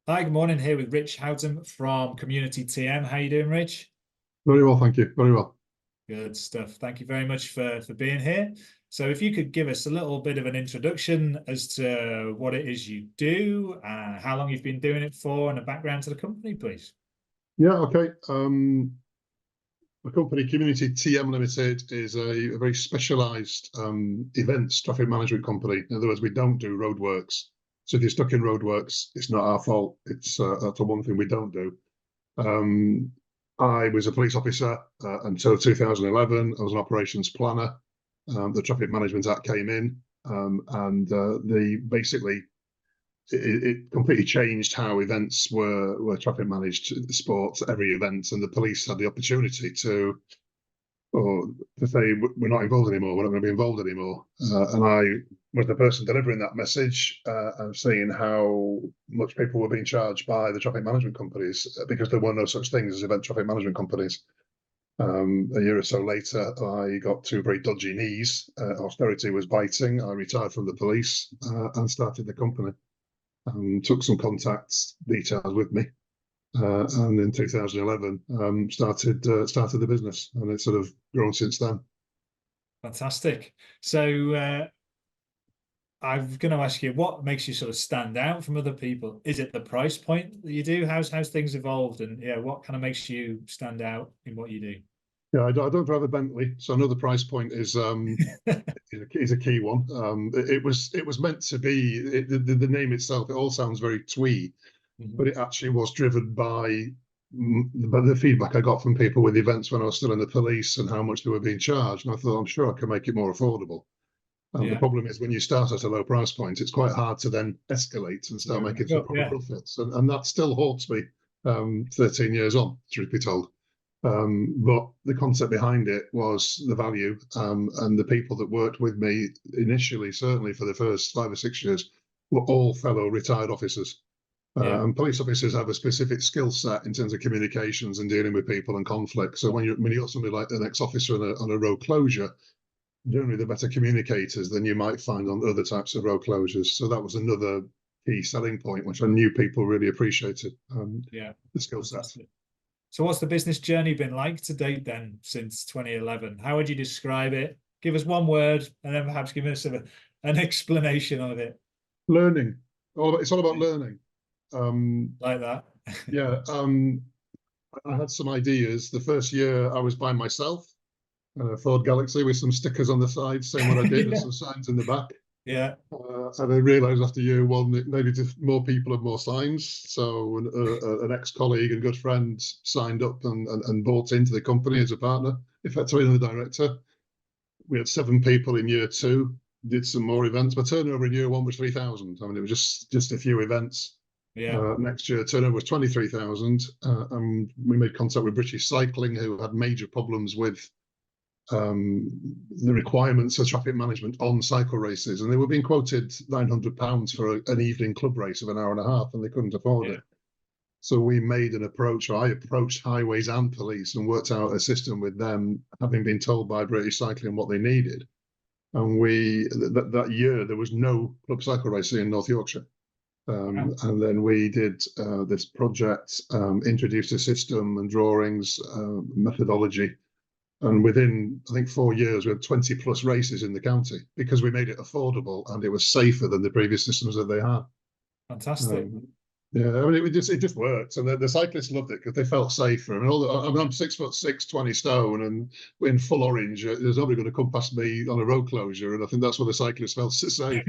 Hi, good morning. Here with Rich Houghton from Community TM. How you doing, Rich? Very well, thank you. Very well. Good stuff. Thank you very much for being here. So if you could give us a little bit of an introduction as to what it is you do, how long you've been doing it for, and a background to the company, please. Yeah, okay. The company Community TM Ltd is a very specialised events traffic management company. In other words, we don't do roadworks. So if you're stuck in roadworks, it's not our fault. It's that's the one thing we don't do. Um, I was a police officer until 2011. I was an operations planner. The Traffic Management Act came in, and the basically it completely changed how events were traffic managed, sports, every event, and the police had the opportunity or to say we're not involved anymore, we're not going to be involved anymore. And I was the person delivering that message and seeing how much people were being charged by the traffic management companies because there were no such things as event traffic management companies. A year or so later, I got two very dodgy knees. Austerity was biting. I retired from the police and started the company. Took some contacts details with me, and in 2011 started the business, and it's sort of grown since then. Fantastic. So I'm going to ask you, what makes you sort of stand out from other people? Is it the price point that you do? How's things evolved? And yeah, what kind of makes you stand out in what you do? Yeah, I don't drive a Bentley, so another price point is is a key one. It was meant to be the name itself. It all sounds very twee, but it actually was driven by the feedback I got from people with events when I was still in the police and how much they were being charged. And I thought, I'm sure I can make it more affordable. The Yeah. problem is when you start at a low price point, it's quite hard to then escalate and start making some proper profits. And that still haunts me 13 years on, truth be told. But the concept behind it was the value, and the people that worked with me initially, certainly for the first 5 or 6 years, were all fellow retired officers. And police officers have a specific skill set in terms of communications and dealing with people and conflict. So when you got somebody like an ex-officer on a road closure, generally they're better communicators than you might find on other types of road closures. So that was another key selling point, which I knew people really appreciated. The skill set. So what's the business journey been like to date then since 2011? How would you describe it? Give us one word and then perhaps give us an explanation of it. Learning. It's all about learning. Like that. Yeah. I had some ideas. The first year I was by myself, Ford Galaxy with some stickers on the side saying what I did and some signs in the back. Yeah. And I realised after year one that maybe just more people and more signs. So an ex-colleague and good friend signed up and bought into the company as a partner, effectively the director. We had 7 people in year 2, did some more events. My turnover in year 1 was 3,000. I mean, it was just a few events. Yeah. Next year, turnover was 23,000. And we made contact with British Cycling, who had major problems with the requirements for traffic management on cycle races, and they were being quoted £900 for an evening club race of an hour and a half, and they couldn't afford it. So we made an approach, or I approached highways and police and worked out a system with them, having been told by British Cycling what they needed. And that year there was no club cycle racing in North Yorkshire. And then we did this project, introduced a system and drawings, methodology. And within, I think, 4 years, we had 20 plus races in the county because we made it affordable and it was safer than the previous systems that they had. Fantastic. Yeah, I mean, it just worked, and the cyclists loved it because they felt safer. I mean, I'm 6'6", 20 stone, and in full orange. There's nobody going to come past me on a road closure, and I think that's what the cyclists felt safe.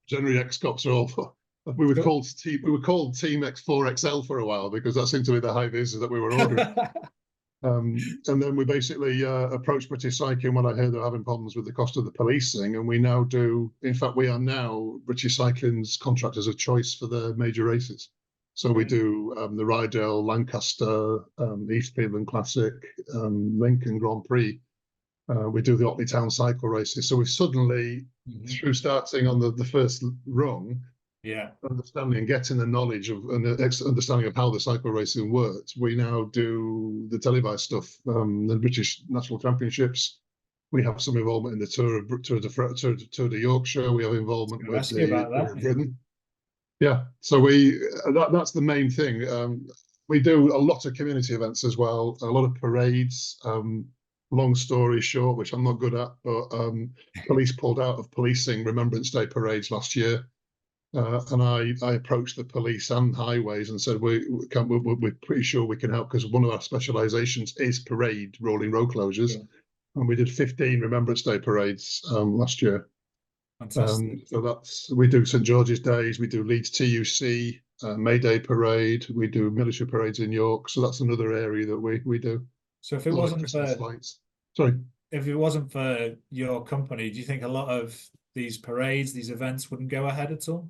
Generally, ex-cops are all. We were called Team X4XL for a while because that seemed to be the high vis that we were ordering. And then we basically approached British Cycling when I heard they're having problems with the cost of the policing, and we now do. In fact, we are now British Cycling's contractors of choice for the major races. So we do the Rydell, Lancaster, East Midland Classic, Lincoln Grand Prix. We do the Otley Town cycle races. So we've suddenly, through starting on the first rung, understanding and getting the knowledge of and the understanding of how the cycle racing works, we now do the televised stuff, the British National Championships. We have some involvement in the Tour de Yorkshire. We have involvement with the Tour of Britain. Yeah, so that's the main thing. We do a lot of community events as well, a lot of parades. Long story short, which I'm not good at, but police pulled out of policing Remembrance Day parades last year. And I approached the police and highways and said, we're pretty sure we can help because one of our specializations is parade rolling road closures. Yeah. And we did 15 Remembrance Day parades last year. Fantastic. So we do St George's Days, we do Leeds TUC, May Day Parade, we do military parades in York. So that's another area that we do. So A lot of Christmas lights. Sorry. if it wasn't for your company, do you think a lot of these parades, these events wouldn't go ahead at all?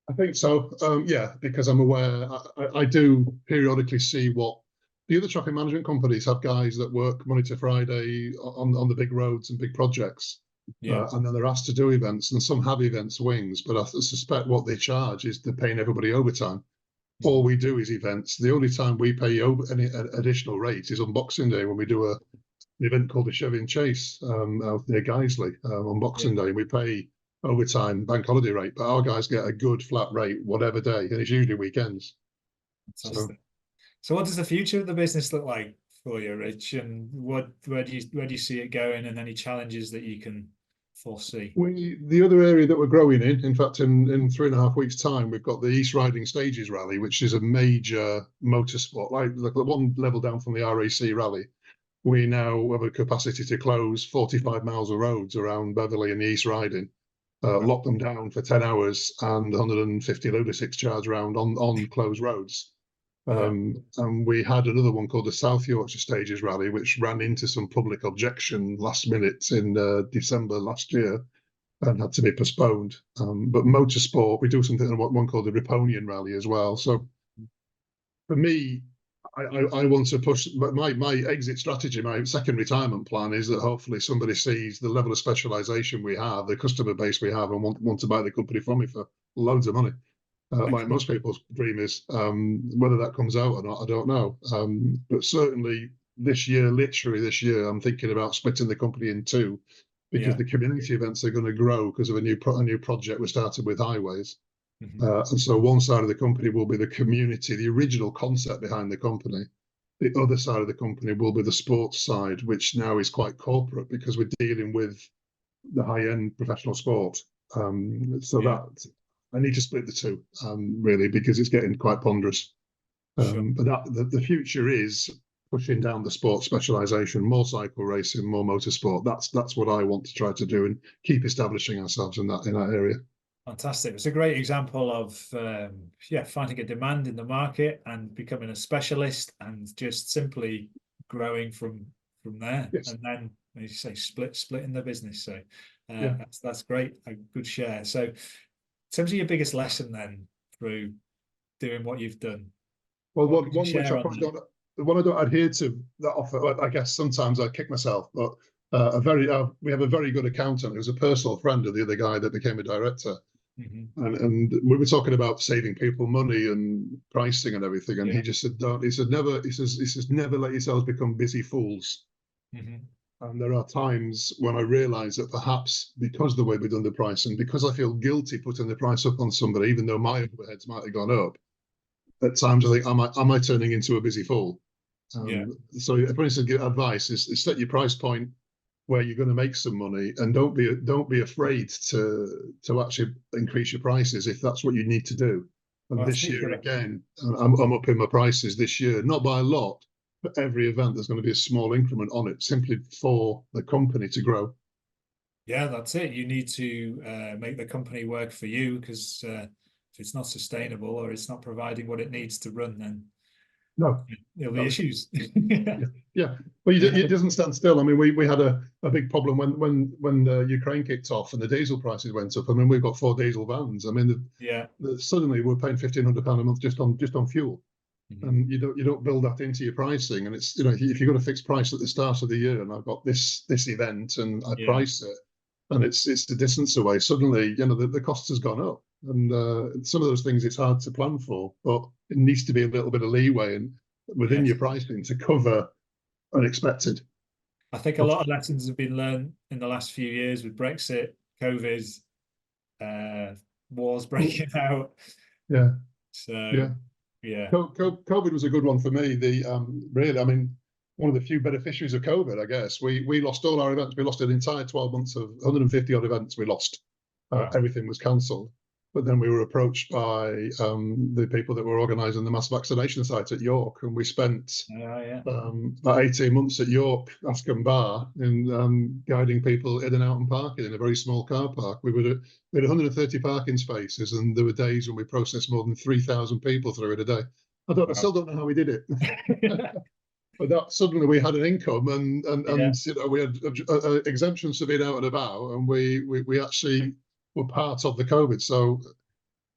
I think so. Yeah, because I'm aware. I do periodically see what the other traffic management companies have guys that work Monday to Friday on the big roads and big projects, Yeah. and then they're asked to do events, and some have events wings, but I suspect what they charge is they're paying everybody overtime. All we do is events. The only time we pay any additional rates is on Boxing Day when we do an event called the Chevy and Chase out near Guiseley on Boxing Day. We pay overtime bank holiday rate, but our guys get a good flat rate whatever day, and it's usually weekends. Fantastic. So what does the future of the business look like for you, Rich? And where do you see it going, and any challenges that you can foresee? The other area that we're growing in fact, in 3.5 weeks' time, we've got the East Riding Stages Rally, which is a major motorsport, like the one level down from the RAC Rally. We now have a capacity to close 45 miles of roads around Beverley and the East Riding, lock them down for 10 hours and 150 lunatics charge around on closed roads. And we had another one called the South Yorkshire Stages Rally, which ran into some public objection last minute in December last year and had to be postponed. But motorsport, we do something one called the Riponian Rally as well. So for me, I want to push my exit strategy. My second retirement plan is that hopefully somebody sees the level of specialization we have, the customer base we have, and want to buy the company from me for loads of money. Like most people's dream is. Whether that comes out or not, I don't know. But certainly literally this year, I'm thinking about splitting the company in two, because the community events are going to grow because of a new project we started with highways. And so one side of the company will be the community, the original concept behind the company. The other side of the company will be the sports side, which now is quite corporate because we're dealing with the high-end professional sport. That I need to split the two, really, because it's getting quite ponderous. But the future is pushing down the sports specialisation, more cycle racing, more motorsport. That's what I want to try to do and keep establishing ourselves in that area. Fantastic. It's a great example of finding a demand in the market and becoming a specialist and just simply growing from there. Yes. And then, as you say, splitting the business. So that's great. A good share. So in terms of your biggest lesson then through doing what you've done, well, one which I probably don't, the one I don't adhere to that offer. I guess sometimes I kick myself, but we have a very good accountant who's a personal friend of the other guy that became a director. And we were talking about saving people money and pricing and everything, and he just said, "Don't." He said, "Never." He says, "Never let yourselves become busy fools." And there are times when I realise that perhaps because of the way we've done the pricing, because I feel guilty putting the price up on somebody, even though my overheads might have gone up, at times I think, am I turning into a busy fool? So if I need to give advice, is set your price point where you're going to make some money, and don't be afraid to actually increase your prices if that's what you need to do. And this year again, I'm upping my prices this year, not by a lot, but every event there's going to be a small increment on it, simply for the company to grow. Yeah, that's it. You need to make the company work for you, because if it's not sustainable or it's not providing what it needs to run, then there'll be issues. Yeah. Well, it doesn't stand still. I mean, we had a big problem when the Ukraine kicked off and the diesel prices went up. I mean, we've got 4 diesel vans. I mean, suddenly we're paying £1,500 a month just on fuel, and you don't build that into your pricing. And it's, if you've got a fixed price at the start of the year, and I've got this event and I price it, and it's the distance away, suddenly the cost has gone up. And some of those things it's hard to plan for, but it needs to be a little bit of leeway and within your pricing to cover unexpected. I think a lot of lessons have been learned in the last few years with Brexit, COVID, wars breaking out. Yeah, So yeah. yeah, COVID was a good one for me. Really, I mean, one of the few beneficiaries of COVID, I guess. We lost all our events. We lost an entire 12 months of 150 odd events. We lost. wow, Everything was cancelled. But then we were approached by the people that were organising the mass vaccination site at York, and we spent yeah, about 18 months at York, Askham Bar, in guiding people in and out and parking in a very small car park. We had 130 parking spaces, and there were days when we processed more than 3,000 people through it a day. I wow, still don't know how we did it. But that suddenly we had an income, yeah, and we had exemptions to being out and about, and we actually were part of the COVID. So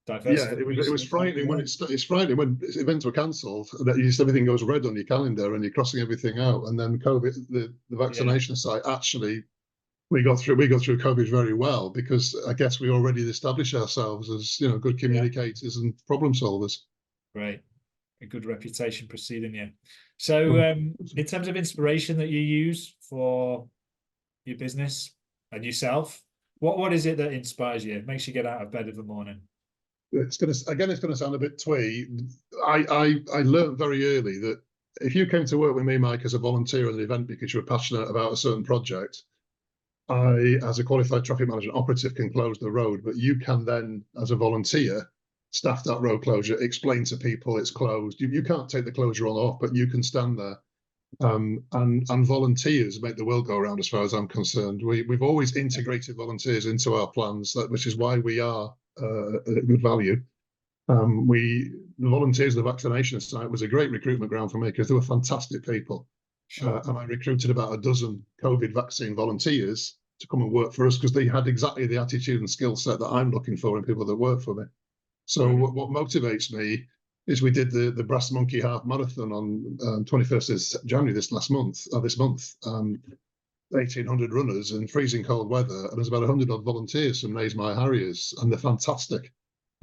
yeah, it was diversification. frightening when Yeah, it's frightening when events were cancelled, that everything goes red on your calendar and you're crossing everything out. And then COVID, the yeah, vaccination site, actually we got through COVID very well, because I guess we already established ourselves as, good yeah, communicators and problem solvers. great. A good reputation preceding you. So, Oh, in terms of inspiration that you use for your business and yourself, what is it that inspires you, makes you get out of bed in the morning? it's gonna sound a bit twee. I learned very early that if you came to work with me, Mike, as a volunteer at an event because you were passionate about a certain project, I, as a qualified traffic management operative, can close the road, but you can then, as a volunteer, staff that road closure, explain to people it's closed. You can't take the closure on off, but you can stand there. And volunteers make the world go around, as far as I'm concerned. We've always integrated volunteers into our plans, which is why we are a good value. The volunteers at the vaccination site was a great recruitment ground for me, because they were fantastic people. Sure, And I recruited about a dozen COVID vaccine volunteers to come and work for us, because they had exactly the attitude and skill set that I'm looking for in people that work for me. So brilliant. what motivates me is we did the Brass Monkey Half Marathon on 21st of January this month. 1,800 runners in freezing cold weather, and there's about 100 odd volunteers from Nays My Harriers, and they're fantastic.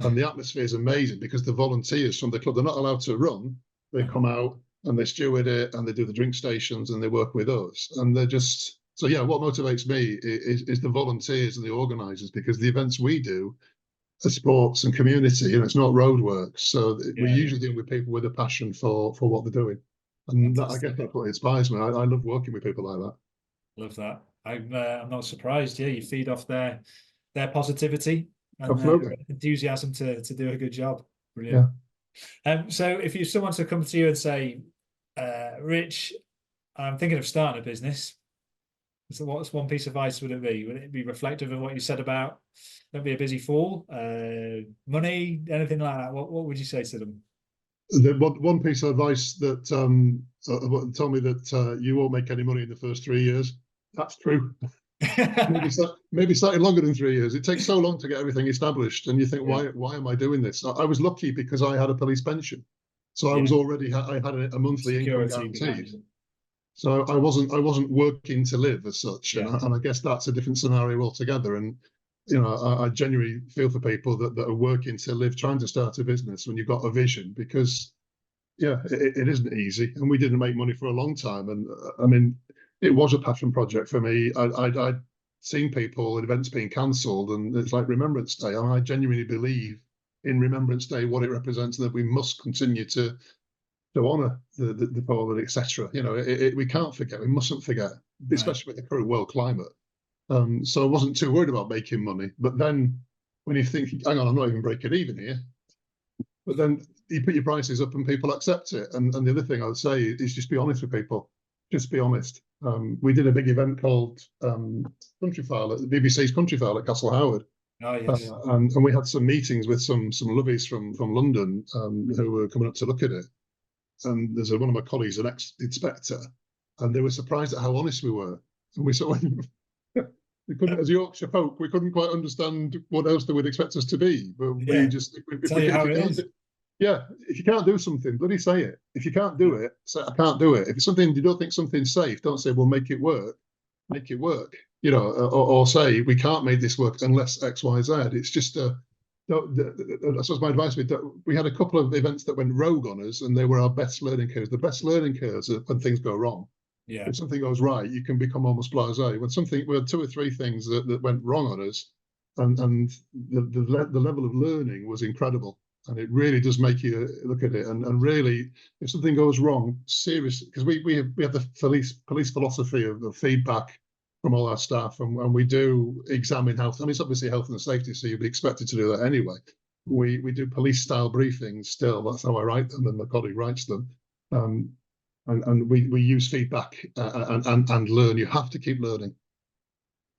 And the atmosphere is amazing, because the volunteers from the club, they're not allowed to run. They come out and they steward it, and they do the drink stations, and they work with us. And they're just, so yeah, what motivates me is the volunteers and the organisers, because the events we do are sports and community, and it's not roadworks. So we Yeah, yeah, usually deal with people with a passion for what they're doing. And I guess fantastic. that's what inspires me. I love working with people like that. Love that. I'm not surprised. Yeah, you feed off their positivity and their Absolutely. enthusiasm to do a good job. Brilliant. Yeah. So if you someone to come to you and say, Rich, I'm thinking of starting a business. So what's one piece of advice would it be? Would it be reflective of what you said about don't be a busy fool, money, anything like that? What would you say to them? The one piece of advice that told me that you won't make any money in the first 3 years. That's true. Maybe slightly longer than 3 years. It takes so long to get everything established, and you think, Yeah, why am I doing this? I was lucky because I had a police pension, so I yeah, was already I had a monthly income security guaranteed. behind. So I wasn't working to live as such, Yeah, and I guess that's a different scenario altogether. And I genuinely feel for people that are working to live, trying to start a business when you've got a vision, because yeah, it isn't easy, and we didn't make money for a long time. And I mean, it was a passion project for me. I'd seen people and events being cancelled, and it's like Remembrance Day. And I genuinely believe in Remembrance Day, what it represents, and that we must continue to honour the fallen, etc. We can't forget. We mustn't forget, right. especially with the current world climate. So I wasn't too worried about making money. But then when you think, hang on, I'm not even breaking even here. But then you put your prices up and people accept it. And the other thing I would say is just be honest with people. Just be honest. We did a big event called Country File at the BBC's Country File at Castle Howard. Oh yes. And we had some meetings with some lovies from London who were coming up to look at it. And there's one of my colleagues, an ex-inspector, and they were surprised at how honest we were. And we sort of, we couldn't, as Yorkshire folk, we couldn't quite understand what else they would expect us to be. But we Yeah. just, Tell you how if you it can't, is. yeah, if you can't do something, bloody say it. If you can't do it, say I can't do it. If it's something you don't think something's safe, don't say, well, make it work. Make it work. Or say we can't make this work unless X, Y, Z. It's just a that's my advice. We had a couple of events that went rogue on us, and they were our best learning curves. The best learning curves are when things go wrong. Yeah. If something goes right, you can become almost blasé. We had two or three things that went wrong on us, and the level of learning was incredible. And it really does make you look at it, and really, if something goes wrong, seriously, because we have the police philosophy of feedback from all our staff, and we do examine health. I mean, it's obviously health and safety, so you'd be expected to do that anyway. We do police style briefings still. That's how I write them, and my colleague writes them. And we use feedback and learn. You have to keep learning.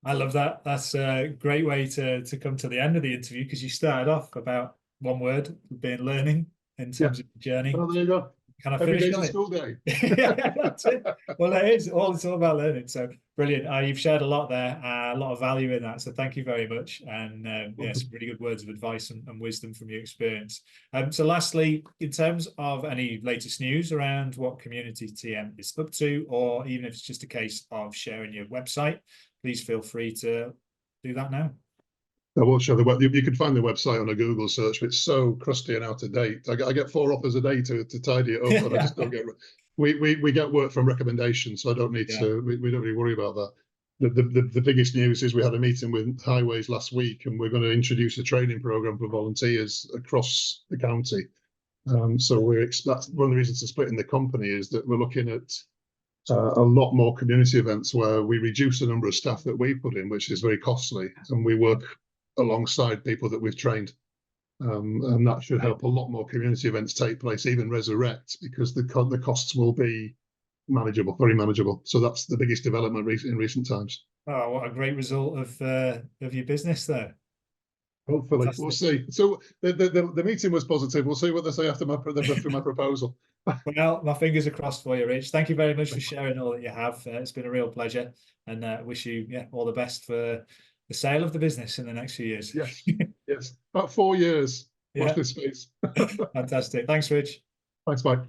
I love that. That's a great way to come to the end of the interview, because you started off about one word, being learning in terms of the journey. Well, there you go. Can I Every finish day's on a it? school day. Yeah, that's it. Well, it's all about learning. So brilliant. You've shared a lot there, a lot of value in that. So thank you very much. And yeah, some really good words of advice and wisdom from your experience. So lastly, in terms of any latest news around what Community TM is up to, or even if it's just a case of sharing your website, please feel free to do that now. I will show the web. You can find the website on a Google search, but it's so crusty and out of date. I get 4 offers a day to tidy it up, and I just don't get. We get work from recommendations, so I don't need to. We don't really worry about that. The biggest news is we had a meeting with Highways last week, and we're going to introduce a training program for volunteers across the county. So that's one of the reasons to split in the company, is that we're looking at a lot more community events where we reduce the number of staff that we put in, which is very costly, and we work alongside people that we've trained. And that should help a lot more community events take place, even resurrect, because the costs will be manageable, very manageable. So that's the biggest development in recent times. Oh, what a great result of your business there. Hopefully, Fantastic. we'll see. So the meeting was positive. We'll see what they say after my proposal. Well, my fingers are crossed for you, Rich. Thank you very much for sharing all that you have. It's been a real pleasure, and wish you all the best for the sale of the business in the next few years. Yes, yes, about 4 years. Watch Yeah. this space. Fantastic. Thanks, Rich. Thanks, Mike.